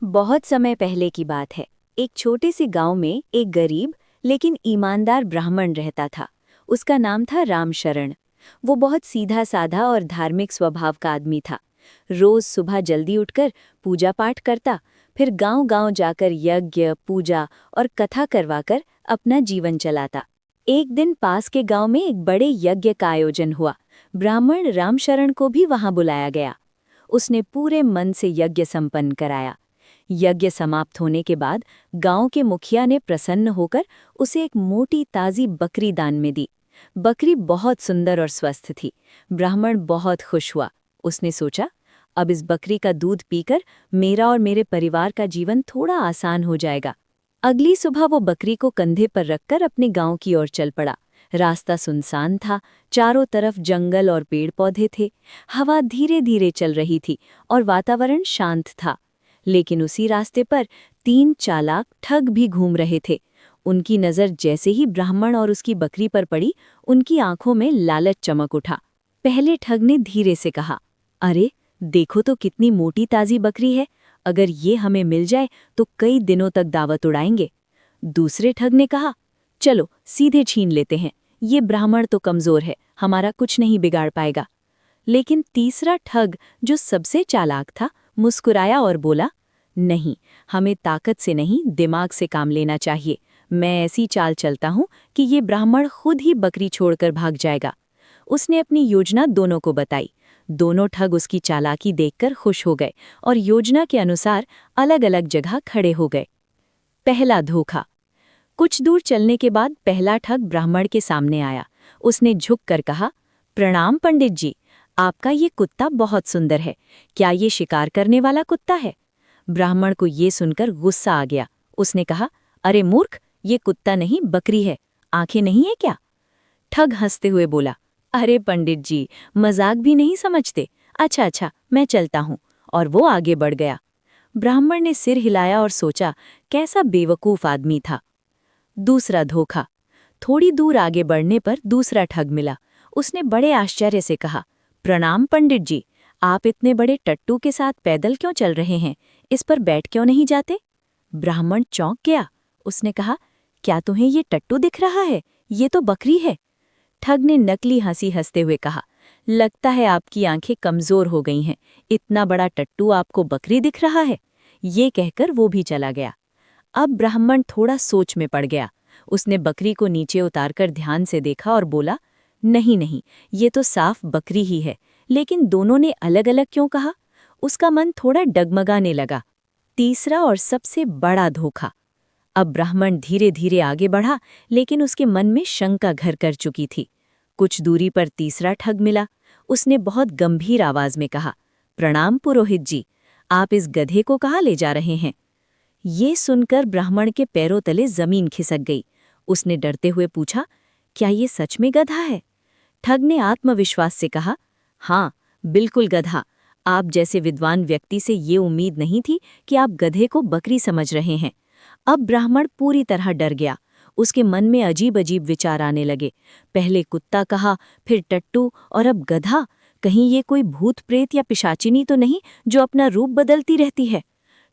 बहुत समय पहले की बात है। एक छोटे से गांव में एक गरीब लेकिन ईमानदार ब्राह्मण रहता था। उसका नाम था रामशरण। वो बहुत सीधा साधा और धार्मिक स्वभाव का आदमी था। रोज सुबह जल्दी उठकर पूजा पाठ करता, फिर गांव-गांव जाकर यज्ञ, पूजा और कथा करवाकर अपना जीवन चलाता। एक दिन पास के गांव में एक बड़े यज्ञ का आयोजन हुआ। ब्राह्मण रामशरण को भी वहां बुलाया गया। उसने पूरे मन से यज्ञ संपन्न कराया। यज्ञ समाप्त होने के बाद गांव के मुखिया ने प्रसन्न होकर उसे एक मोटी ताजी बकरी दान में दी। बकरी बहुत सुंदर और स्वस्थ थी। ब्राह्मण बहुत खुश हुआ। उसने सोचा, अब इस बकरी का दूध पीकर मेरा और मेरे परिवार का जीवन थोड़ा आसान हो जाएगा। अगली सुबह वो बकरी को कंधे पर रखकर अपने गांव की ओर चल पड़ा। रास्ता सुनसान था, चारों तरफ जंगल और पेड़ पौधे थे। हवा धीरे धीरे चल रही थी और वातावरण शांत था। लेकिन उसी रास्ते पर 3 चालाक ठग भी घूम रहे थे। उनकी नज़र जैसे ही ब्राह्मण और उसकी बकरी पर पड़ी, उनकी आंखों में लालच चमक उठा। पहले ठग ने धीरे से कहा, अरे देखो तो कितनी मोटी ताजी बकरी है, अगर ये हमें मिल जाए तो कई दिनों तक दावत उड़ाएंगे। दूसरे ठग ने कहा, चलो सीधे छीन लेते हैं, ये ब्राह्मण तो कमजोर है, हमारा कुछ नहीं बिगाड़ पाएगा। लेकिन तीसरा ठग, जो सबसे चालाक था, मुस्कुराया और बोला, नहीं, हमें ताकत से नहीं दिमाग से काम लेना चाहिए। मैं ऐसी चाल चलता हूँ कि ये ब्राह्मण खुद ही बकरी छोड़कर भाग जाएगा। उसने अपनी योजना दोनों को बताई। दोनों ठग उसकी चालाकी देखकर खुश हो गए और योजना के अनुसार अलग अलग जगह खड़े हो गए। पहला धोखा। कुछ दूर चलने के बाद पहला ठग ब्राह्मण के सामने आया। उसने झुककर कहा, प्रणाम पंडित जी, आपका ये कुत्ता बहुत सुंदर है, क्या ये शिकार करने वाला कुत्ता है? ब्राह्मण को ये सुनकर गुस्सा आ गया। उसने कहा, अरे मूर्ख, ये कुत्ता नहीं बकरी है, आंखें नहीं है क्या? ठग हंसते हुए बोला, अरे पंडित जी, मजाक भी नहीं समझते। अच्छा अच्छा, मैं चलता हूँ। और वो आगे बढ़ गया। ब्राह्मण ने सिर हिलाया और सोचा, कैसा बेवकूफ आदमी था। दूसरा धोखा। थोड़ी दूर आगे बढ़ने पर दूसरा ठग मिला। उसने बड़े आश्चर्य से कहा, प्रणाम पंडित जी, आप इतने बड़े टट्टू के साथ पैदल क्यों चल रहे हैं? इस पर बैठ क्यों नहीं जाते? ब्राह्मण चौंक गया। उसने कहा, क्या तुम्हें ये टट्टू दिख रहा है? ये तो बकरी है। ठग ने नकली हंसी हंसते हुए कहा, लगता है आपकी आंखें कमजोर हो गई हैं, इतना बड़ा टट्टू आपको बकरी दिख रहा है। ये कहकर वो भी चला गया। अब ब्राह्मण थोड़ा सोच में पड़ गया। उसने बकरी को नीचे उतारकर ध्यान से देखा और बोला, नहीं नहीं, ये तो साफ बकरी ही है, लेकिन दोनों ने अलग अलग क्यों कहा? उसका मन थोड़ा डगमगाने लगा। तीसरा और सबसे बड़ा धोखा। अब ब्राह्मण धीरे धीरे आगे बढ़ा, लेकिन उसके मन में शंका घर कर चुकी थी। कुछ दूरी पर तीसरा ठग मिला। उसने बहुत गंभीर आवाज में कहा, प्रणाम पुरोहित जी, आप इस गधे को कहाँ ले जा रहे हैं? ये सुनकर ब्राह्मण के पैरों तले जमीन खिसक गई। उसने डरते हुए पूछा, क्या ये सच में गधा है? ठग ने आत्मविश्वास से कहा, हाँ, बिल्कुल गधा। आप जैसे विद्वान व्यक्ति से ये उम्मीद नहीं थी कि आप गधे को बकरी समझ रहे हैं। अब ब्राह्मण पूरी तरह डर गया। उसके मन में अजीब अजीब विचार आने लगे। पहले कुत्ता कहा, फिर टट्टू और अब गधा। कहीं ये कोई भूत प्रेत या पिशाचिनी तो नहीं जो अपना रूप बदलती रहती है?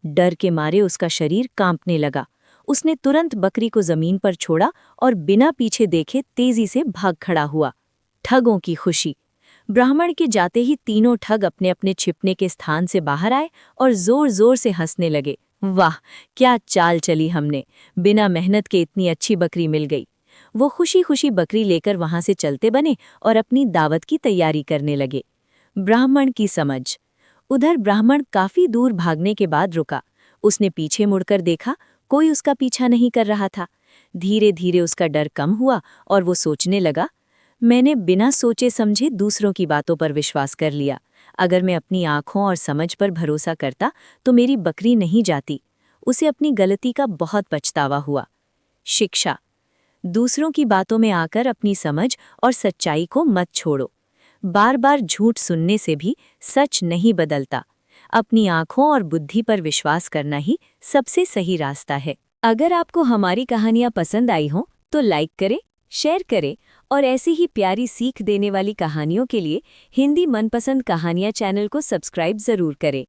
डर के मारे उसका शरीर कांपने लगा। उसने तुरंत बकरी को जमीन पर छोड़ा और बिना पीछे देखे तेजी से भाग खड़ा हुआ। ठगों की खुशी। ब्राह्मण के जाते ही तीनों ठग अपने अपने छिपने के स्थान से बाहर आए और जोर जोर से हंसने लगे। वाह, क्या चाल चली हमने, बिना मेहनत के इतनी अच्छी बकरी मिल गई। वो खुशी खुशी बकरी लेकर वहां से चलते बने और अपनी दावत की तैयारी करने लगे। ब्राह्मण की समझ। उधर ब्राह्मण काफी दूर भागने के बाद रुका। उसने पीछे मुड़कर देखा, कोई उसका पीछा नहीं कर रहा था। धीरे धीरे उसका डर कम हुआ और वो सोचने लगा, मैंने बिना सोचे समझे दूसरों की बातों पर विश्वास कर लिया। अगर मैं अपनी आंखों और समझ पर भरोसा करता तो मेरी बकरी नहीं जाती। उसे अपनी गलती का बहुत पछतावा हुआ। शिक्षा। दूसरों की बातों में आकर अपनी समझ और सच्चाई को मत छोड़ो। बार बार झूठ सुनने से भी सच नहीं बदलता। अपनी आंखों और बुद्धि पर विश्वास करना ही सबसे सही रास्ता है। अगर आपको हमारी कहानियाँ पसंद आई हों तो लाइक करें, शेयर करें और ऐसी ही प्यारी सीख देने वाली कहानियों के लिए हिंदी मनपसंद कहानियाँ चैनल को सब्सक्राइब जरूर करें।